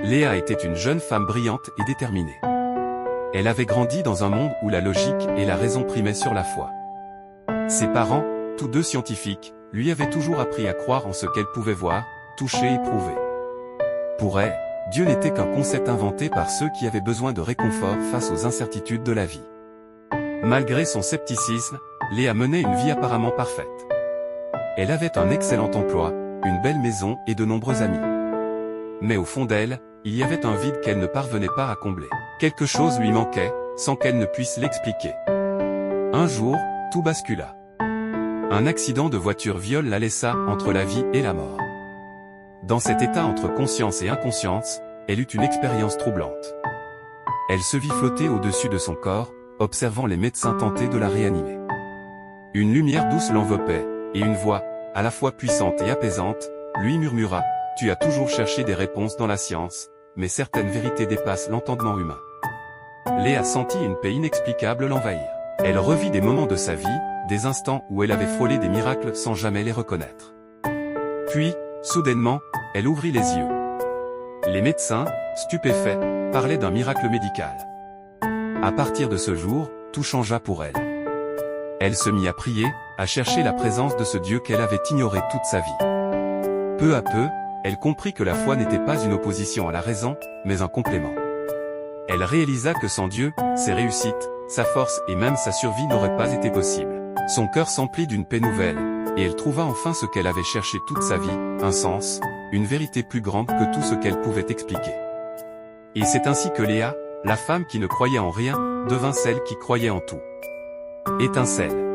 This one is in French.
Léa était une jeune femme brillante et déterminée. Elle avait grandi dans un monde où la logique et la raison primaient sur la foi. Ses parents, tous deux scientifiques, lui avaient toujours appris à croire en ce qu'elle pouvait voir, toucher et prouver. Pour elle, Dieu n'était qu'un concept inventé par ceux qui avaient besoin de réconfort face aux incertitudes de la vie. Malgré son scepticisme, Léa menait une vie apparemment parfaite. Elle avait un excellent emploi, une belle maison et de nombreux amis. Mais au fond d'elle, il y avait un vide qu'elle ne parvenait pas à combler. Quelque chose lui manquait, sans qu'elle ne puisse l'expliquer. Un jour, tout bascula. Un accident de voiture viole la laissa entre la vie et la mort. Dans cet état entre conscience et inconscience, elle eut une expérience troublante. Elle se vit flotter au-dessus de son corps, observant les médecins tenter de la réanimer. Une lumière douce l'enveloppait, et une voix, à la fois puissante et apaisante, lui murmura « Tu as toujours cherché des réponses dans la science, mais certaines vérités dépassent l'entendement humain. » Léa sentit une paix inexplicable l'envahir. Elle revit des moments de sa vie, des instants où elle avait frôlé des miracles sans jamais les reconnaître. Puis, soudainement, elle ouvrit les yeux. Les médecins, stupéfaits, parlaient d'un miracle médical. À partir de ce jour, tout changea pour elle. Elle se mit à prier, à chercher la présence de ce Dieu qu'elle avait ignoré toute sa vie. Peu à peu, elle comprit que la foi n'était pas une opposition à la raison, mais un complément. Elle réalisa que sans Dieu, ses réussites, sa force et même sa survie n'auraient pas été possibles. Son cœur s'emplit d'une paix nouvelle, et elle trouva enfin ce qu'elle avait cherché toute sa vie, un sens, une vérité plus grande que tout ce qu'elle pouvait expliquer. Et c'est ainsi que Léa, la femme qui ne croyait en rien, devint celle qui croyait en tout. Étincelle.